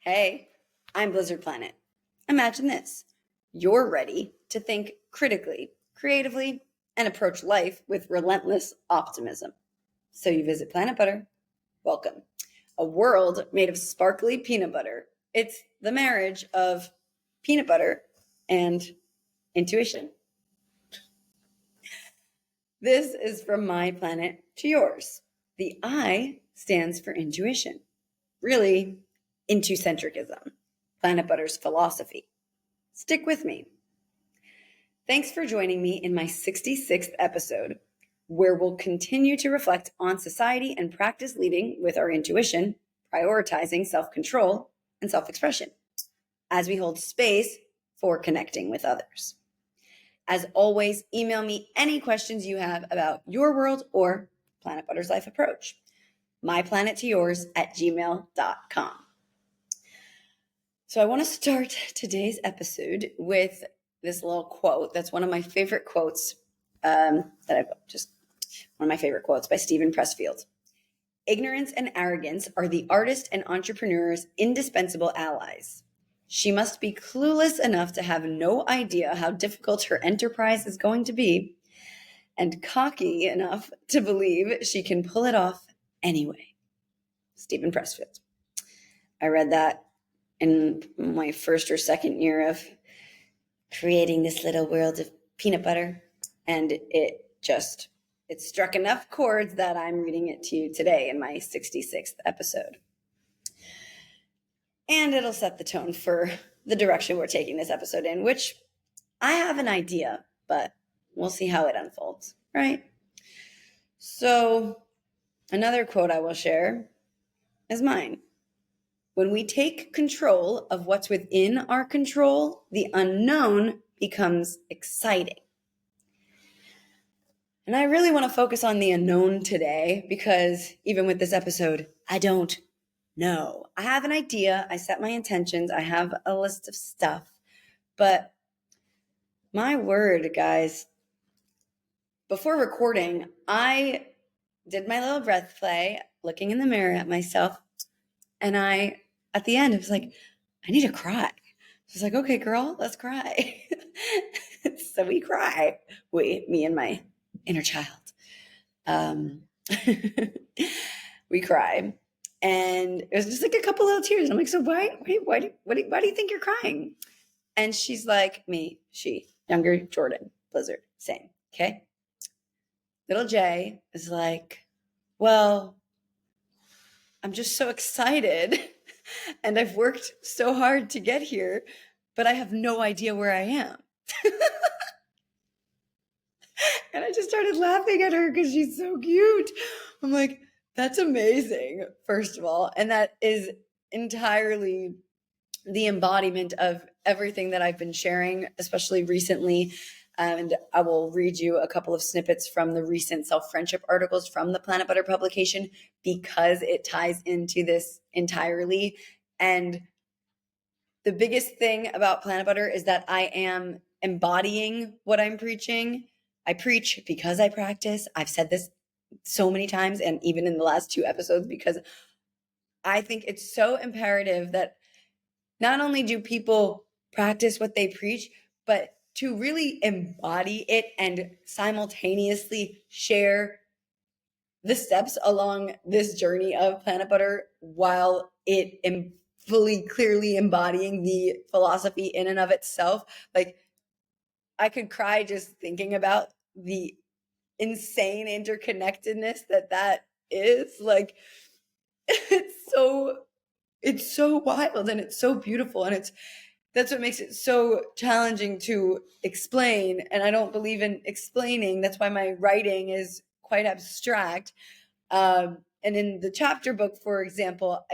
Hey, I'm Blizzard Planet. Imagine this. You're ready to think critically, creatively, and approach life with relentless optimism. So you visit Planet Butter. Welcome. A world made of sparkly peanut butter. It's the marriage of peanut butter and intuition. This is from my planet to yours. The I stands for intuition. Really, Intucentricism, Planet Butter's philosophy. Stick with me. Thanks for joining me in my 66th episode, where we'll continue to reflect on society and practice leading with our intuition, prioritizing self-control and self-expression, as we hold space for connecting with others. As always, email me any questions you have about your world or Planet Butter's life approach. myplanettoyours@gmail.com. So I want to start today's episode with this little quote that's one of my favorite quotes one of my favorite quotes by Steven Pressfield. Ignorance and arrogance are the artist and entrepreneur's indispensable allies. She must be clueless enough to have no idea how difficult her enterprise is going to be, and cocky enough to believe she can pull it off anyway. Steven Pressfield. I read that in my first or second year of creating this little world of peanut butter, and it struck enough chords that I'm reading it to you today in my 66th episode. And it'll set the tone for the direction we're taking this episode in, which I have an idea, but we'll see how it unfolds, right? So another quote I will share is mine. When we take control of what's within our control, the unknown becomes exciting. And I really want to focus on the unknown today because even with this episode, I don't know. I have an idea. I set my intentions. I have a list of stuff. But my word, guys, before recording, I did my little breath play, looking in the mirror at myself. And at the end, I was like, I need to cry. She's like, okay, girl, let's cry. So we cry. Me and my inner child. We cry. And it was just like a couple little tears. I'm like, so why do you think you're crying? And she's like, younger Jordan, Blizzard, same. Okay. Little Jay is like, well, I'm just so excited and I've worked so hard to get here, but I have no idea where I am. And I just started laughing at her because she's so cute. I'm like, that's amazing, first of all. And that is entirely the embodiment of everything that I've been sharing, especially recently. And I will read you a couple of snippets from the recent self-friendship articles from the Planet Butter publication because it ties into this entirely. And the biggest thing about Planet Butter is that I am embodying what I'm preaching. I preach because I practice. I've said this so many times, and even in the last 2 episodes, because I think it's so imperative that not only do people practice what they preach, but to really embody it and simultaneously share the steps along this journey of Planet Butter while it fully clearly embodying the philosophy in and of itself. Like, I could cry just thinking about the insane interconnectedness that is. Like, it's so wild and it's so beautiful, and that's what makes it so challenging to explain. And I don't believe in explaining. That's why my writing is quite abstract. And in the chapter book, for example,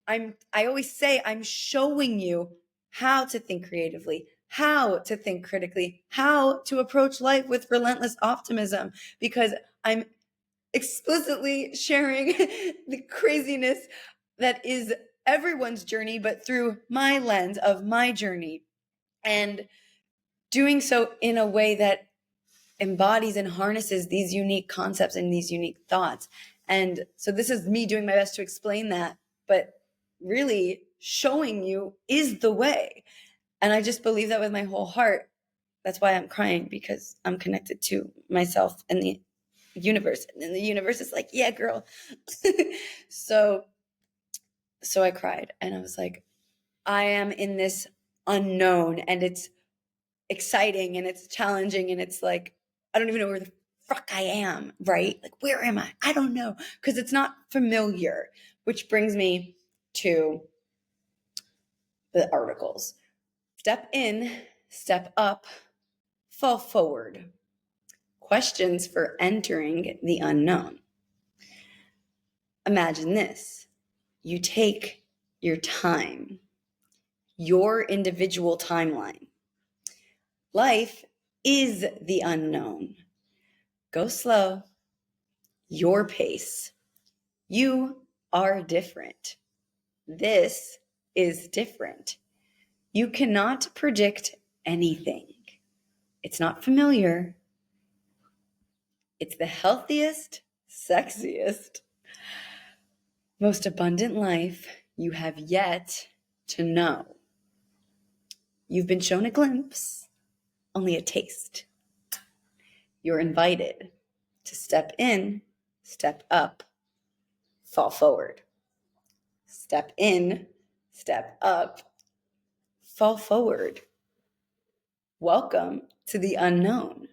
I always say I'm showing you how to think creatively, how to think critically, how to approach life with relentless optimism, because I'm explicitly sharing the craziness that is everyone's journey, but through my lens of my journey, and doing so in a way that embodies and harnesses these unique concepts and these unique thoughts. And so this is me doing my best to explain that, but really showing you is the way. And I just believe that with my whole heart. That's why I'm crying, because I'm connected to myself and the universe. And then the universe is like, yeah, girl. So I cried and I was like, I am in this unknown, and it's exciting and it's challenging, and it's like, I don't even know where the fuck I am, right? Like, where am I? I don't know, because it's not familiar, which brings me to the articles. Step in, step up, fall forward. Questions for entering the unknown. Imagine this. You take your time, your individual timeline. Life is the unknown. Go slow, your pace. You are different. This is different. You cannot predict anything. It's not familiar. It's the healthiest, sexiest, most abundant life you have yet to know. You've been shown a glimpse, only a taste. You're invited to step in, step up, fall forward. Step in, step up, fall forward. Welcome to the unknown.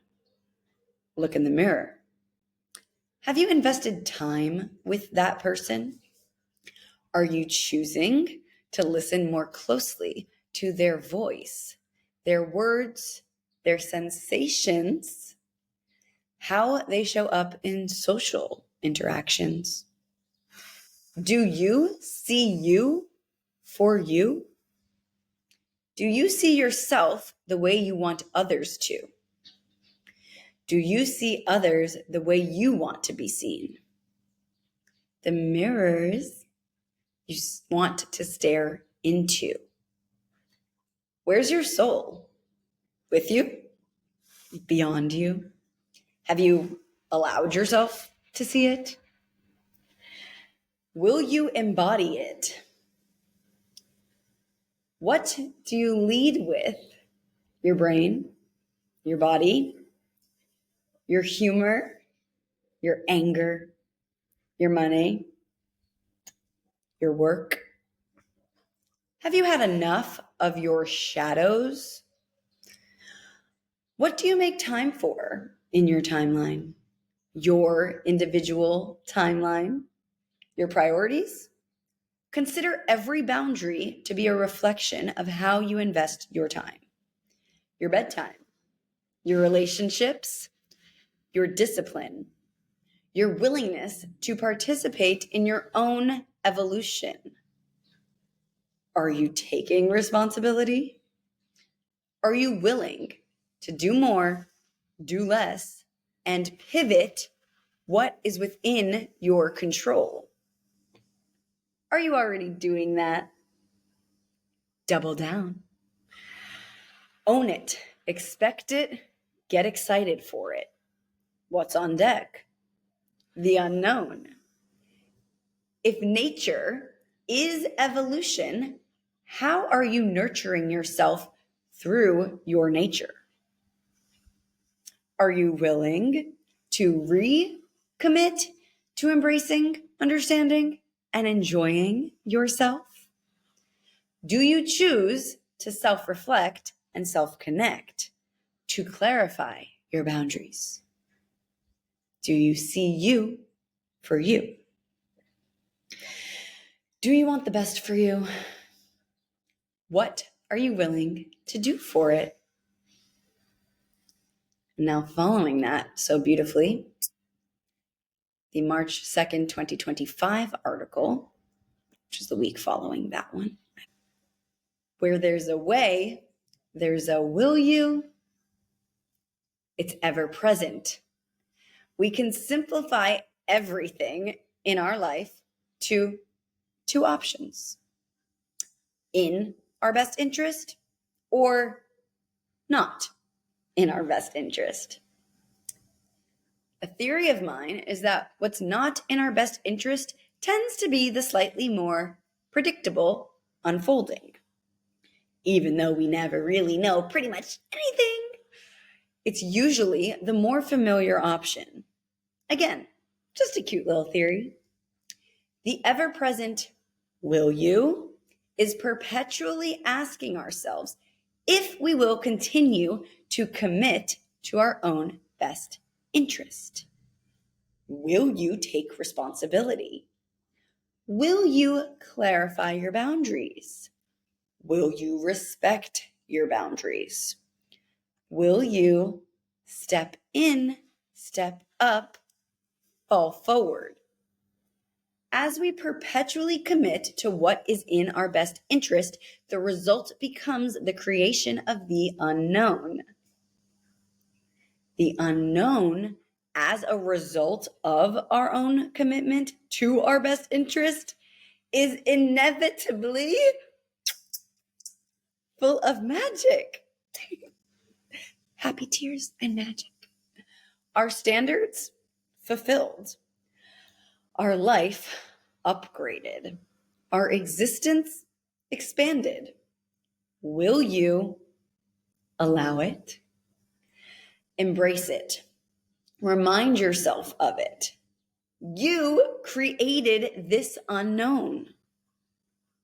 Look in the mirror. Have you invested time with that person? Are you choosing to listen more closely to their voice, their words, their sensations, how they show up in social interactions? Do you see you for you? Do you see yourself the way you want others to? Do you see others the way you want to be seen? The mirrors you want to stare into. Where's your soul? With you? Beyond you? Have you allowed yourself to see it? Will you embody it? What do you lead with? Your brain, your body, your humor, your anger, your money, your work? Have you had enough of your shadows? What do you make time for in your timeline? Your individual timeline? Your priorities? Consider every boundary to be a reflection of how you invest your time. Your bedtime, your relationships, your discipline, your willingness to participate in your own evolution. Are you taking responsibility? Are you willing to do more, do less, and pivot what is within your control? Are you already doing that? Double down. Own it, expect it, get excited for it. What's on deck? The unknown. If nature is evolution, how are you nurturing yourself through your nature? Are you willing to recommit to embracing, understanding, and enjoying yourself? Do you choose to self-reflect and self-connect to clarify your boundaries? Do you see you for you? Do you want the best for you? What are you willing to do for it? Now, following that so beautifully, the March 2nd, 2025 article, which is the week following that one. Where there's a way, there's a will you. It's ever present. We can simplify everything in our life to two options: in our best interest or not in our best interest. A theory of mine is that what's not in our best interest tends to be the slightly more predictable unfolding. Even though we never really know pretty much anything, it's usually the more familiar option. Again, just a cute little theory. The ever-present will you is perpetually asking ourselves if we will continue to commit to our own best interest. Will you take responsibility? Will you clarify your boundaries? Will you respect your boundaries? Will you step in, step up, fall forward? As we perpetually commit to what is in our best interest, the result becomes the creation of the unknown. The unknown, as a result of our own commitment to our best interest, is inevitably full of magic. Happy tears and magic. Our standards fulfilled. Our life upgraded. Our existence expanded. Will you allow it? Embrace it. Remind yourself of it. You created this unknown.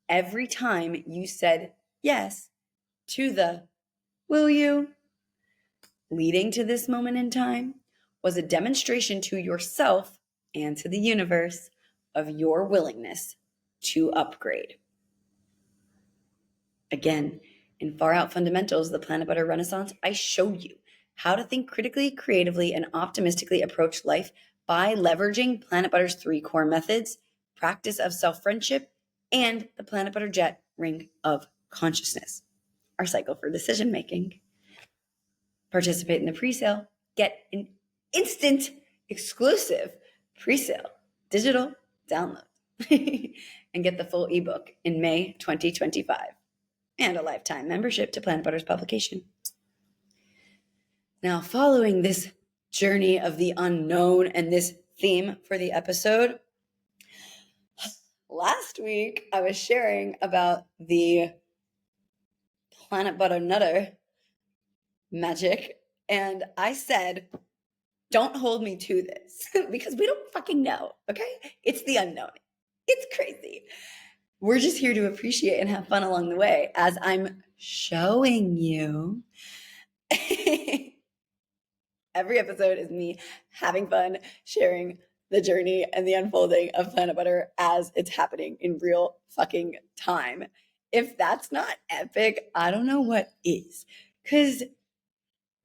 Every time you said yes to the will you, leading to this moment in time, was a demonstration to yourself and to the universe of your willingness to upgrade. Again, in Far Out Fundamentals, the Planit Butter Renaissance, I show you how to think critically, creatively, and optimistically approach life by leveraging Planit Butter's 3 core methods: practice of self-friendship and the Planit Butter Jet ring of consciousness, our cycle for decision making. Participate in the presale, get an instant exclusive presale digital download and get the full ebook in May 2025 and a lifetime membership to Planit Butter's publication. Now, following this journey of the unknown and this theme for the episode, last week I was sharing about the Planit Butter Nutter magic, and I said, don't hold me to this because we don't fucking know, okay? It's the unknown. It's crazy. We're just here to appreciate and have fun along the way as I'm showing you. Every episode is me having fun, sharing the journey and the unfolding of Planit Butter as it's happening in real fucking time. If that's not epic, I don't know what is. Because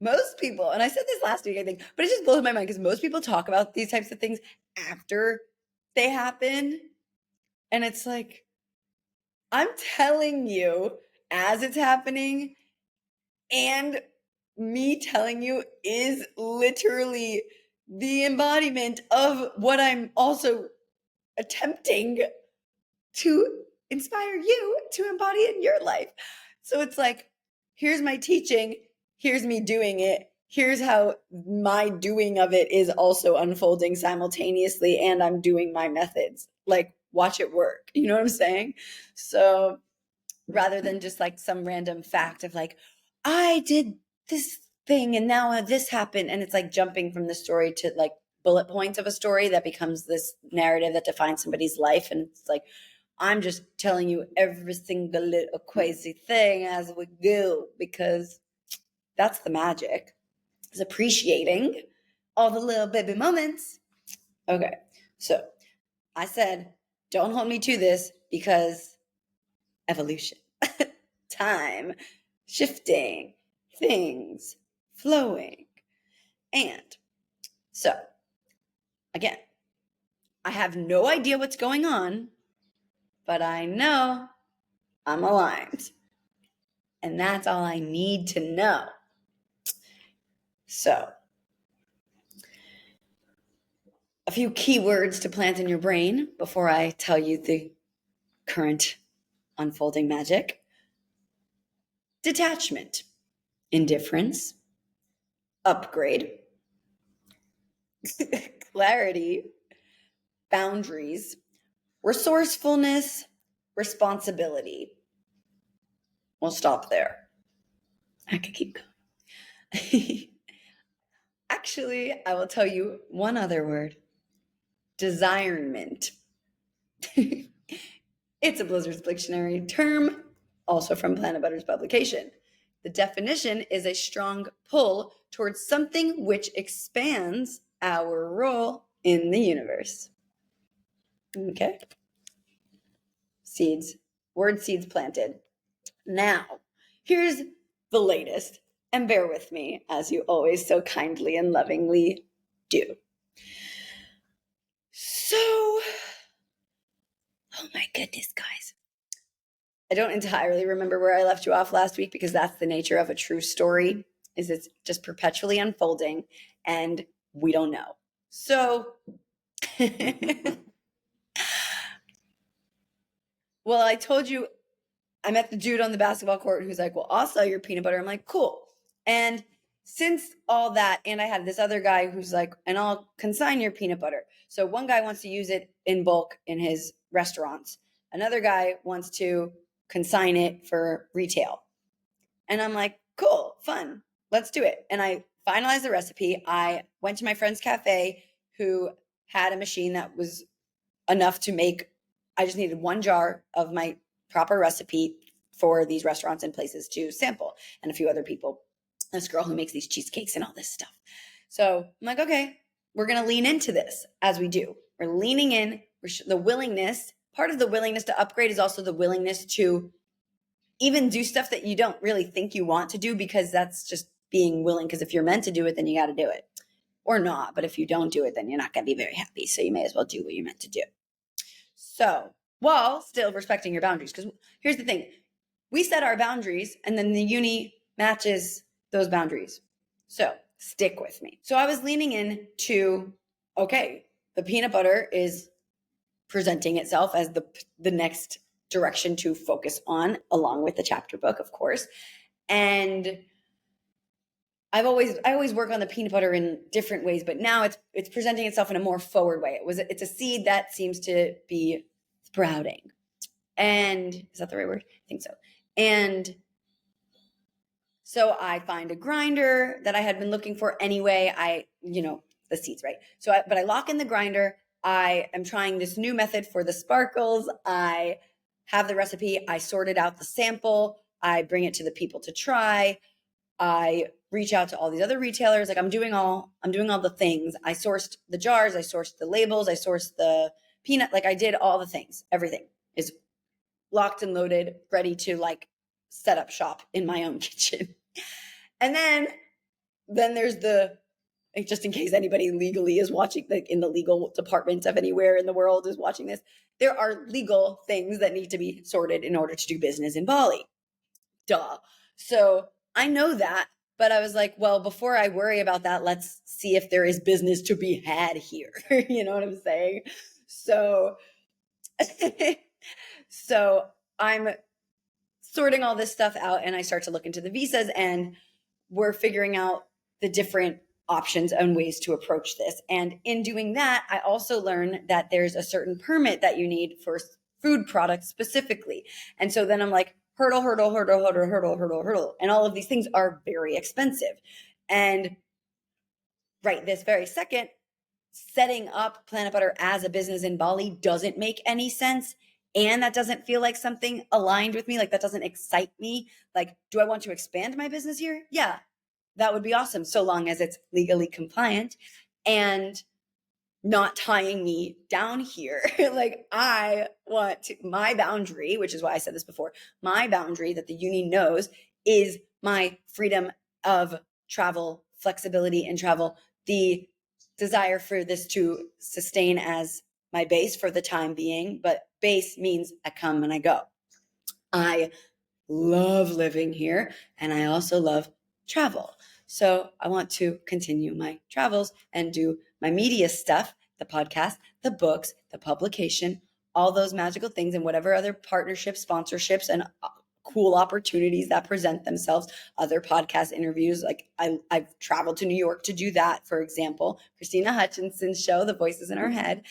most people, and I said this last week, I think, but it just blows my mind because most people talk about these types of things after they happen. And it's like, I'm telling you as it's happening, and me telling you is literally the embodiment of what I'm also attempting to inspire you to embody in your life. So it's like, here's my teaching, here's me doing it, here's how my doing of it is also unfolding simultaneously, and I'm doing my methods. Like, watch it work. You know what I'm saying? So rather than just like some random fact of like, I did this thing and now this happened, and it's like jumping from the story to like bullet points of a story that becomes this narrative that defines somebody's life. And it's like, I'm just telling you every single little crazy thing as we go, because that's the magic, is appreciating all the little baby moments. Okay, so I said, don't hold me to this because evolution, time, shifting, things flowing. And so, again, I have no idea what's going on, but I know I'm aligned. And that's all I need to know. So, a few keywords to plant in your brain before I tell you the current unfolding magic: detachment, indifference, upgrade, clarity, boundaries, resourcefulness, responsibility. We'll stop there. I could keep going. Actually, I will tell you one other word. Desirement. It's a Blizzard's dictionary term, also from Planit Butter's publication. The definition is a strong pull towards something which expands our role in the universe. Okay. Seeds. Word seeds planted. Now, here's the latest, and bear with me, as you always so kindly and lovingly do. So, oh my goodness, guys. I don't entirely remember where I left you off last week, because that's the nature of a true story, is it's just perpetually unfolding and we don't know. So, well, I told you I met the dude on the basketball court who's like, well, I'll sell your peanut butter. I'm like, cool. And since all that, and I had this other guy who's like, and I'll consign your peanut butter. So one guy wants to use it in bulk in his restaurants. Another guy wants to consign it for retail. And I'm like, cool, fun, let's do it. And I finalized the recipe. I went to my friend's cafe who had a machine that was enough to make, I just needed one jar of my proper recipe for these restaurants and places to sample, and a few other people. This girl who makes these cheesecakes and all this stuff. So I'm like, okay, we're going to lean into this as we do. We're leaning in. The willingness, part of the willingness to upgrade is also the willingness to even do stuff that you don't really think you want to do, because that's just being willing. Because if you're meant to do it, then you got to do it, or not. But if you don't do it, then you're not going to be very happy. So you may as well do what you're meant to do. So, while still respecting your boundaries, because here's the thing. We set our boundaries and then the uni matches those boundaries. So stick with me. So I was leaning in to, okay, the peanut butter is presenting itself as the next direction to focus on, along with the chapter book, of course. And I always work on the peanut butter in different ways, but now it's presenting itself in a more forward way. It's a seed that seems to be sprouting. And is that the right word? I think so. And so I find a grinder that I had been looking for anyway. The seeds, right? But I lock in the grinder. I am trying this new method for the sparkles. I have the recipe. I sorted out the sample. I bring it to the people to try. I reach out to all these other retailers. Like I'm doing all the things. I sourced the jars. I sourced the labels. I sourced the peanut. Like I did all the things. Everything is locked and loaded, ready to like set up shop in my own kitchen. And then there's just in case anybody legally is watching, like in the legal department of anywhere in the world is watching this, there are legal things that need to be sorted in order to do business in Bali. Duh. So I know that, but I was like, well, before I worry about that, let's see if there is business to be had here. You know what I'm saying? So I'm sorting all this stuff out, and I start to look into the visas, and we're figuring out the different options and ways to approach this. And in doing that, I also learned that there's a certain permit that you need for food products specifically. And so then I'm like, hurdle. And all of these things are very expensive. And right this very second, setting up Planit Butter as a business in Bali doesn't make any sense. And that doesn't feel like something aligned with me. Like that doesn't excite me. Like, do I want to expand my business here? Yeah, that would be awesome. So long as it's legally compliant and not tying me down here. Like I want my boundary, which is why I said this before, my boundary that the uni knows is my freedom of travel, flexibility in travel, the desire for this to sustain as my base for the time being, but base means I come and I go. I love living here and I also love travel. So I want to continue my travels and do my media stuff, the podcast, the books, the publication, all those magical things, and whatever other partnerships, sponsorships, and cool opportunities that present themselves, other podcast interviews. Like I've traveled to New York to do that, for example, Christina Hutchinson's show, The Voices in Our Head.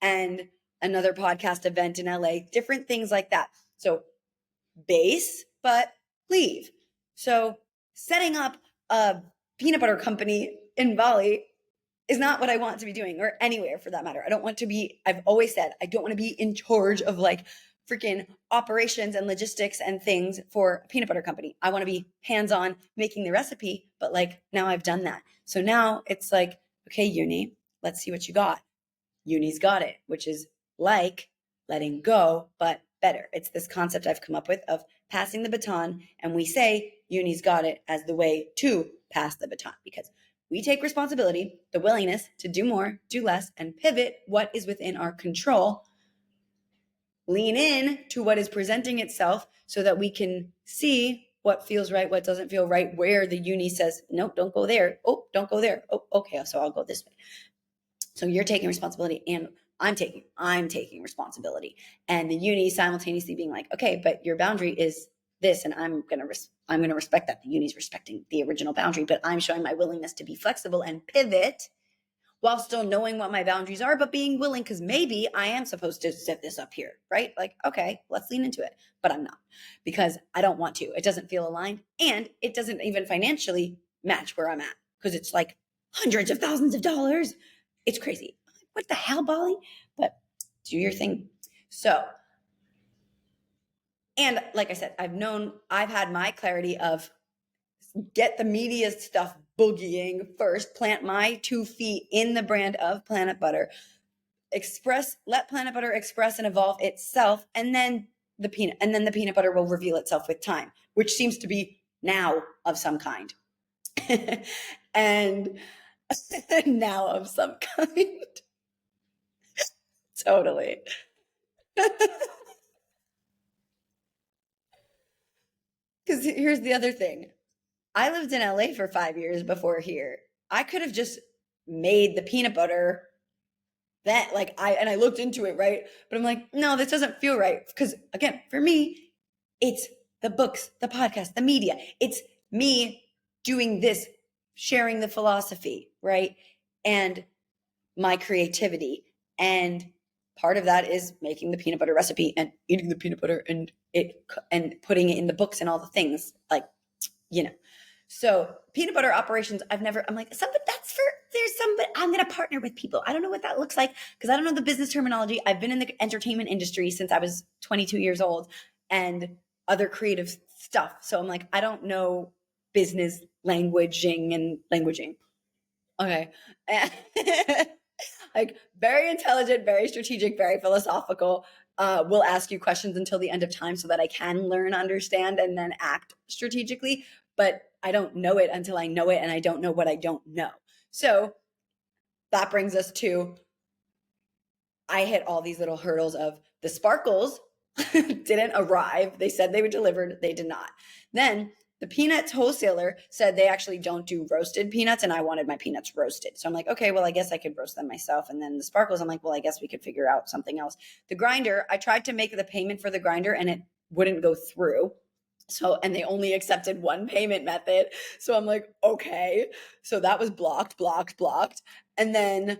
And another podcast event in LA, different things like that. So base, but leave. So setting up a peanut butter company in Bali is not what I want to be doing, or anywhere for that matter. I don't want to be, I've always said, I don't want to be in charge of like freaking operations and logistics and things for a peanut butter company. I want to be hands-on making the recipe, but like now I've done that. So now it's like, okay, Uni, let's see what you got. Uni's got it, which is like letting go, but better. It's this concept I've come up with of passing the baton, and we say Uni's got it as the way to pass the baton, because we take responsibility, the willingness to do more, do less, and pivot what is within our control, lean in to what is presenting itself so that we can see what feels right, what doesn't feel right, where the Uni says, nope, don't go there. Oh, don't go there. Oh, okay, so I'll go this way. So you're taking responsibility, and I'm taking responsibility. And the Uni simultaneously being like, okay, but your boundary is this, and I'm going to respect that. The Uni's respecting the original boundary, but I'm showing my willingness to be flexible and pivot while still knowing what my boundaries are, but being willing, because maybe I am supposed to set this up here, right? Like, okay, let's lean into it, but I'm not, because I don't want to. It doesn't feel aligned, and it doesn't even financially match where I'm at, because it's like hundreds of thousands of dollars. It's crazy. What the hell, Bali? But do your thing. So, and like I said, I've had my clarity of get the media stuff boogieing first, plant my 2 feet in the brand of Planit Butter, let Planit Butter express and evolve itself, and then the peanut butter will reveal itself with time, which seems to be now of some kind. And now of some kind. Totally. Because here's the other thing. I lived in LA for 5 years before here. I could have just made the peanut butter that I looked into it, right? But I'm like, no, this doesn't feel right. Because again, for me, it's the books, the podcast, the media. It's me doing this, sharing the philosophy, right? And my creativity. And part of that is making the peanut butter recipe and eating the peanut butter and putting it in the books and all the things, like, you know. So peanut butter operations, I'm like, I'm going to partner with people. I don't know what that looks like, because I don't know the business terminology. I've been in the entertainment industry since I was 22 years old and other creative stuff. So I'm like, I don't know business languaging. Okay. Like, very intelligent, very strategic, very philosophical. Will ask you questions until the end of time so that I can learn, understand, and then act strategically. But I don't know it until I know it, and I don't know what I don't know. So that brings us to, I hit all these little hurdles of the sparkles didn't arrive. They said they were delivered. They did not. Then the peanuts wholesaler said they actually don't do roasted peanuts, and I wanted my peanuts roasted. So I'm like, okay, well, I guess I could roast them myself. And then the sparkles, I'm like, well, I guess we could figure out something else. The grinder, I tried to make the payment for the grinder, and it wouldn't go through. So, and they only accepted one payment method. So I'm like, okay. So that was blocked. And then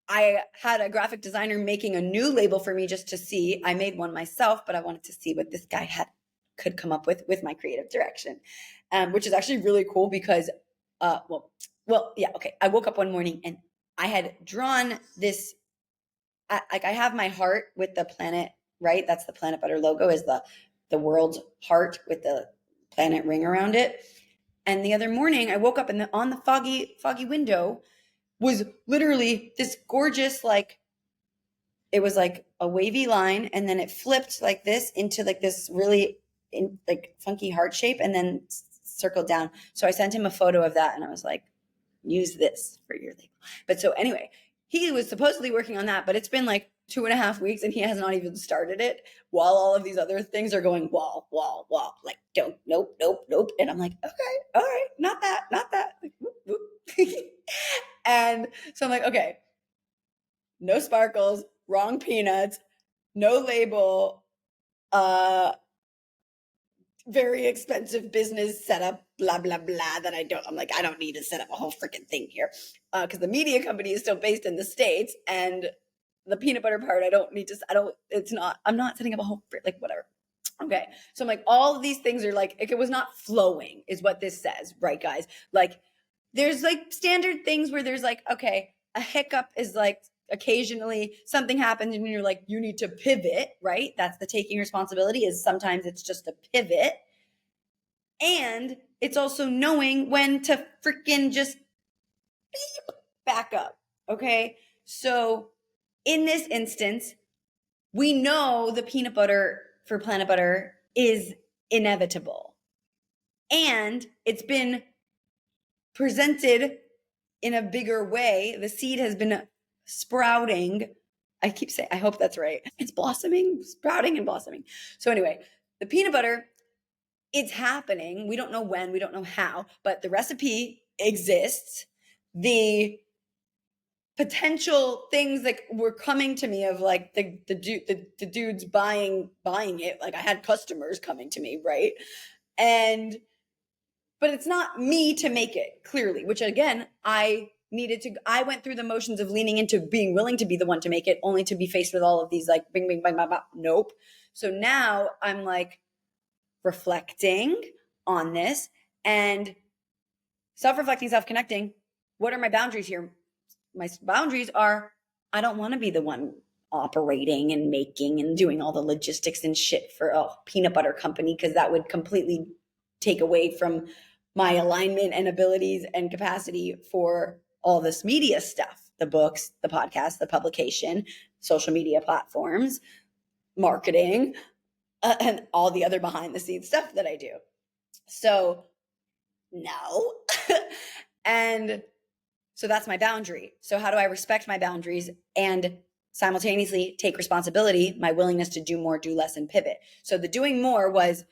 I had a graphic designer making a new label for me just to see. I made one myself, but I wanted to see what this guy could come up with my creative direction, which is actually really cool because, yeah, okay. I woke up one morning and I had drawn this, I have my heart with the planet, right? That's the Planit Butter logo, is the world's heart with the planet ring around it. And the other morning I woke up and on the foggy window was literally this gorgeous, like, it was like a wavy line, and then it flipped like this into like this really like funky heart shape, and then circled down. So I sent him a photo of that, and I was like, use this for your label. But so anyway, he was supposedly working on that, but it's been like 2.5 weeks and he has not even started it, while all of these other things are going wall, like, don't, nope. And I'm like, okay, all right, not that. Like, whoop, whoop. And so I'm like, okay, no sparkles, wrong peanuts, no label, very expensive business setup, blah, blah, blah, that I don't need to set up a whole freaking thing here. Because the media company is still based in the States, and the peanut butter part, I'm not setting up a whole, like, whatever. Okay. So I'm like, all of these things are like, if it was not flowing is what this says, right, guys? Like, there's like standard things where there's like, okay, a hiccup is like occasionally something happens and you're like, you need to pivot, right? That's the taking responsibility, is sometimes it's just a pivot. And it's also knowing when to freaking just beep, back up. Okay. So in this instance, we know the peanut butter for Planit Butter is inevitable. And it's been presented in a bigger way. The seed has been sprouting. I keep saying, I hope that's right. It's blossoming, sprouting and blossoming. So anyway, the peanut butter, it's happening. We don't know when, we don't know how, but the recipe exists. The potential things that were coming to me of like the dudes buying it. Like, I had customers coming to me, right? But it's not me to make it, clearly, which again, I went through the motions of leaning into being willing to be the one to make it, only to be faced with all of these like bing, bing, bang, bang, bang. Nope. So now I'm like reflecting on this and self-reflecting, self-connecting. What are my boundaries here? My boundaries are, I don't want to be the one operating and making and doing all the logistics and shit for a peanut butter company, because that would completely take away from my alignment and abilities and capacity for all this media stuff, the books, the podcast, the publication, social media platforms, marketing, and all the other behind the scenes stuff that I do. So no. And so that's my boundary. So how do I respect my boundaries and simultaneously take responsibility, my willingness to do more, do less, and pivot? So the doing more was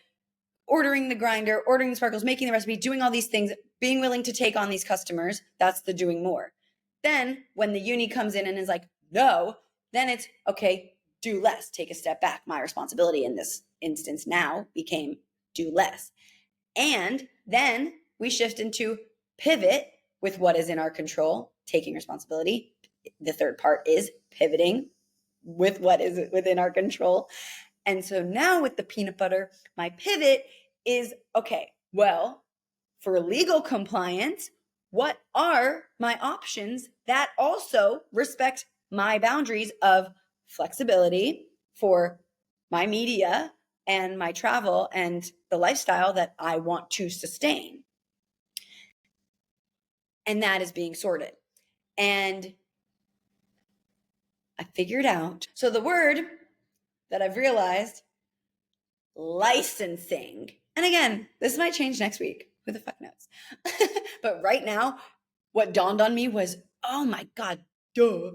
ordering the grinder, ordering the sparkles, making the recipe, doing all these things, being willing to take on these customers. That's the doing more. Then when the uni comes in and is like, no, then it's, okay, do less, take a step back. My responsibility in this instance now became do less. And then we shift into pivot with what is in our control, taking responsibility. The third part is pivoting with what is within our control. And so now with the peanut butter, my pivot is, okay, well, for legal compliance, what are my options that also respect my boundaries of flexibility for my media and my travel and the lifestyle that I want to sustain? And that is being sorted. And I figured out, so the word that I've realized, licensing. And again, this might change next week. Who the fuck knows? But right now, what dawned on me was, oh my God, duh.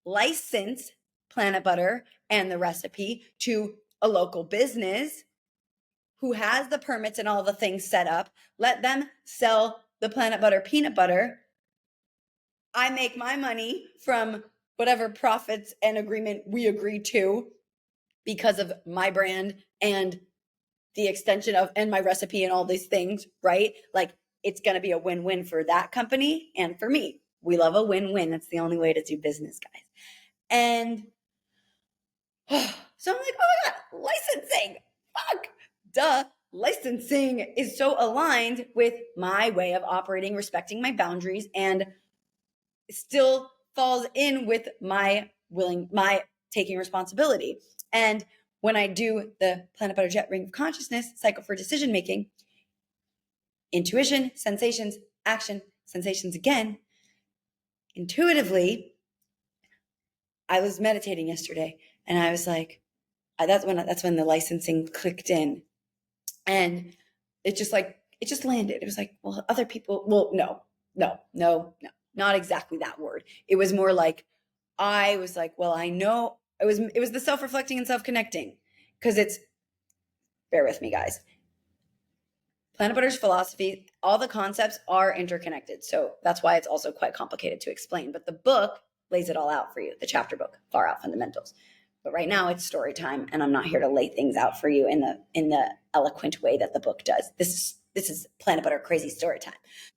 License Planit Butter and the recipe to a local business who has the permits and all the things set up. Let them sell the Planit Butter peanut butter. I make my money from whatever profits and agreement we agree to because of my brand and the extension of, and my recipe and all these things, right? Like, it's going to be a win-win for that company and for me. We love a win-win. That's the only way to do business, guys. And so I'm like, oh my God, licensing. Fuck. Duh. Licensing is so aligned with my way of operating, respecting my boundaries, and still falls in with my taking responsibility. And when I do the Planit Butter Jet Ring of Consciousness cycle for decision making, intuition, sensations, action, sensations again, intuitively, I was meditating yesterday and I was like, that's when the licensing clicked in. And it just landed. It was like, well, other people, well, no, not exactly that word. It was more like, I was like, well, I know it was the self-reflecting and self-connecting, because bear with me, guys. Planit Butter's philosophy, all the concepts are interconnected. So that's why it's also quite complicated to explain. But the book lays it all out for you, the chapter book, Far Out Fundamentals. But right now it's story time, and I'm not here to lay things out for you in the eloquent way that the book does. This is Planit Butter crazy story time.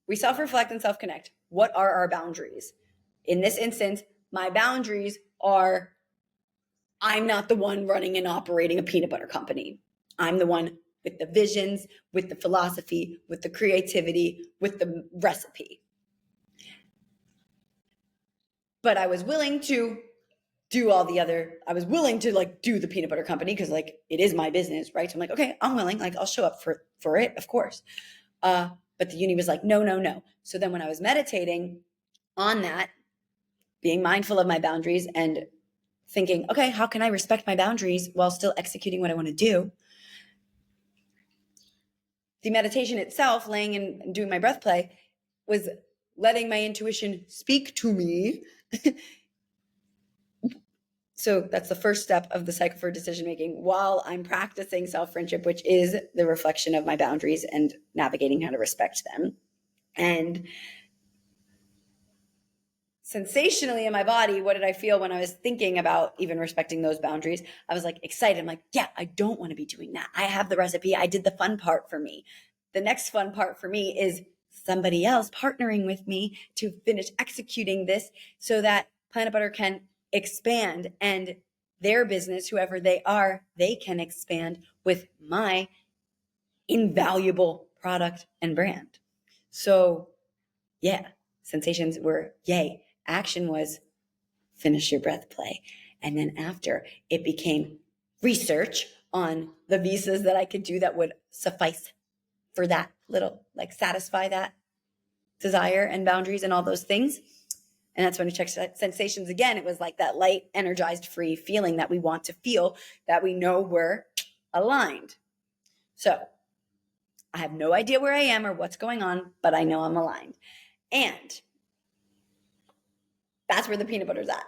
We self-reflect and self-connect. What are our boundaries? In this instance, my boundaries are, I'm not the one running and operating a peanut butter company. I'm the one with the visions, with the philosophy, with the creativity, with the recipe. But I was willing to do all the other, I was willing to like do the peanut butter company because like it is my business, right? So I'm like, okay, I'm willing, like I'll show up for it, of course. But the uni was like, no, no, no. So then when I was meditating on that, being mindful of my boundaries and thinking, okay, how can I respect my boundaries while still executing what I want to do? The meditation itself, laying and doing my breath play, was letting my intuition speak to me. So that's the first step of the cycle for decision making while I'm practicing self-friendship, which is the reflection of my boundaries and navigating how to respect them. And sensationally in my body, what did I feel when I was thinking about even respecting those boundaries? I was like excited. I'm like, yeah, I don't want to be doing that. I have the recipe. I did the fun part for me. The next fun part for me is somebody else partnering with me to finish executing this so that Planit Butter can expand and their business, whoever they are, they can expand with my invaluable product and brand. So yeah, sensations were yay. Action was finish your breath play. And then after, it became research on the visas that I could do that would suffice for that little, like satisfy that desire and boundaries and all those things. And that's when we checked sensations again. It was like that light, energized, free feeling that we want to feel, that we know we're aligned. So I have no idea where I am or what's going on, but I know I'm aligned. And that's where the peanut butter's at.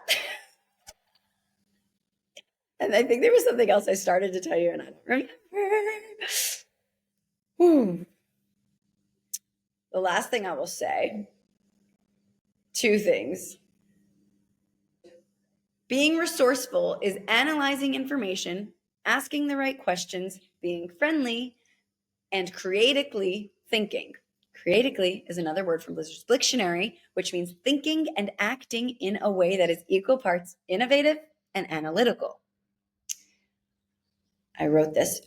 And I think there was something else I started to tell you and I don't remember. The last thing I will say, two things. Being resourceful is analyzing information, asking the right questions, being friendly, and creatively thinking. Creatively is another word from Blizzard's dictionary, which means thinking and acting in a way that is equal parts innovative and analytical. I wrote this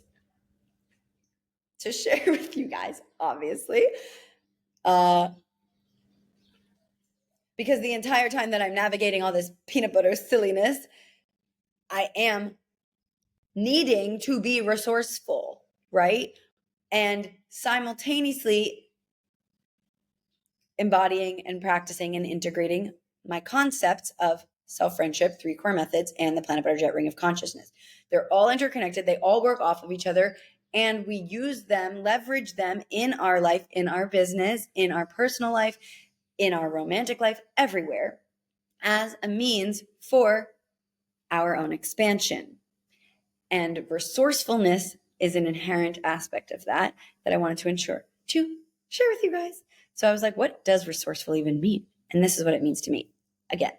to share with you guys, obviously. Because the entire time that I'm navigating all this peanut butter silliness, I am needing to be resourceful, right? And simultaneously embodying and practicing and integrating my concepts of self-friendship, 3 core methods, and the Planit Butter Jet Ring of Consciousness. They're all interconnected. They all work off of each other. And we use them, leverage them in our life, in our business, in our personal life, in our romantic life, everywhere, as a means for our own expansion. And resourcefulness is an inherent aspect of that I wanted to ensure to share with you guys. So I was like, what does resourceful even mean? And this is what it means to me. Again,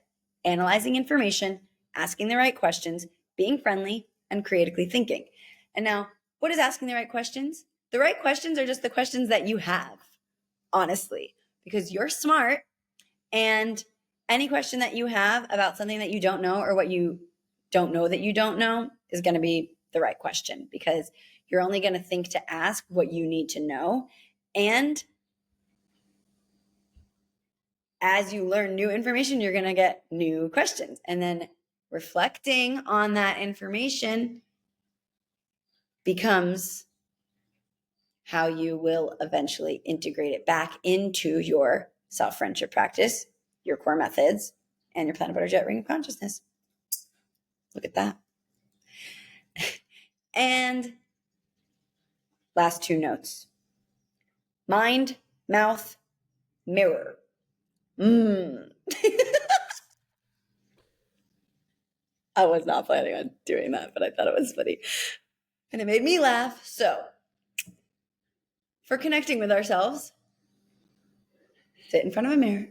analyzing information, asking the right questions, being friendly, and creatively thinking. And now, what is asking the right questions? The right questions are just the questions that you have, honestly, because you're smart. And any question that you have about something that you don't know or what you don't know that you don't know is going to be the right question, because you're only going to think to ask what you need to know. And as you learn new information, you're going to get new questions. And then reflecting on that information becomes how you will eventually integrate it back into your self-friendship practice, your core methods, and your Planit Butter Jet Ring of Consciousness. Look at that. And last 2 notes. Mind, mouth, mirror. I was not planning on doing that, but I thought it was funny. And it made me laugh. So, for connecting with ourselves, sit in front of a mirror.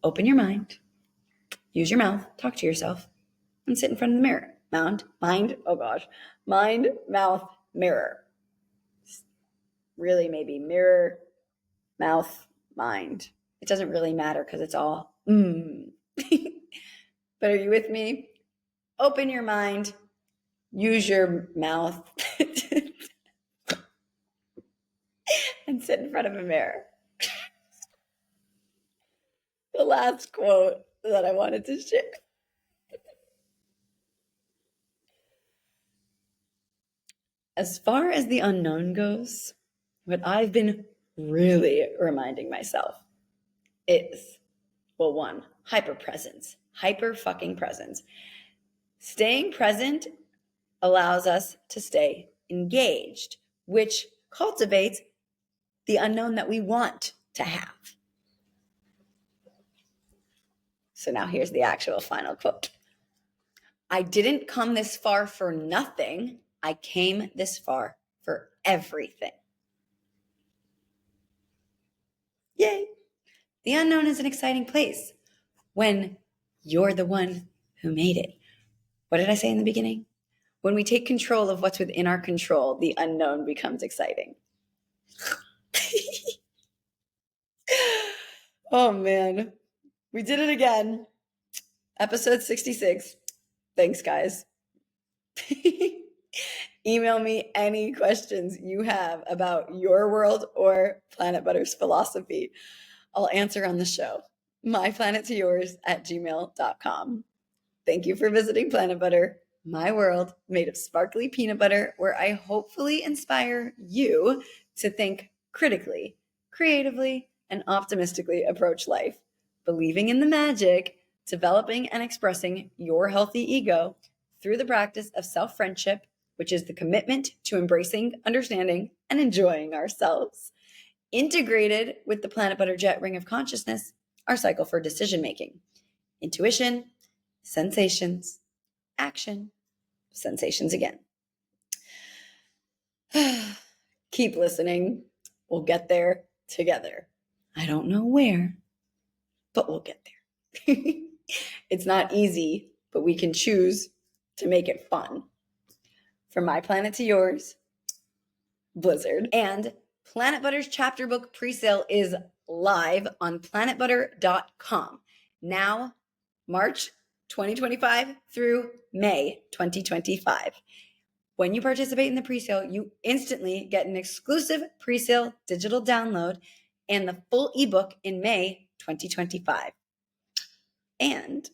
Open your mind. Use your mouth. Talk to yourself. And sit in front of the mirror. Mind, mouth, mirror. Really maybe mirror, mouth, mind. It doesn't really matter because it's all But are you with me? Open your mind, use your mouth, and sit in front of a mirror. The last quote that I wanted to share. As far as the unknown goes, what I've been really reminding myself is, well, one, hyper presence, hyper fucking presence. Staying present allows us to stay engaged, which cultivates the unknown that we want to have. So now here's the actual final quote. I didn't come this far for nothing. I came this far for everything. Yay. The unknown is an exciting place when you're the one who made it. What did I say in the beginning? When we take control of what's within our control, the unknown becomes exciting. Oh man, we did it again. Episode 66. Thanks, guys. Email me any questions you have about your world or Planit Butter's philosophy. I'll answer on the show. myplanettoyours@gmail.com. Thank you for visiting Planit Butter, my world made of sparkly peanut butter, where I hopefully inspire you to think critically, creatively, and optimistically approach life, believing in the magic, developing and expressing your healthy ego through the practice of self-friendship, which is the commitment to embracing, understanding, and enjoying ourselves, integrated with the Planit Butter Jet Ring of Consciousness, our cycle for decision-making, intuition, sensations, action, sensations again. Keep listening. We'll get there together. I don't know where, but we'll get there. It's not easy, but we can choose to make it fun. From my planet to yours, Blizzard. And Planit Butter's chapter book presale is live on planitbutter.com. Now, March 2025 through May 2025. When you participate in the presale, you instantly get an exclusive presale digital download and the full ebook in May 2025. And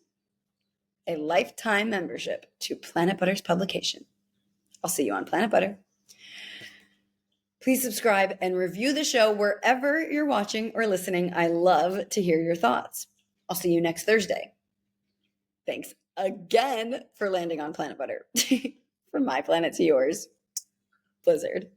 a lifetime membership to Planit Butter's publication. I'll see you on Planit Butter. Please subscribe and review the show wherever you're watching or listening. I love to hear your thoughts. I'll see you next Thursday. Thanks again for landing on Planit Butter. From my planet to yours, Blizzard.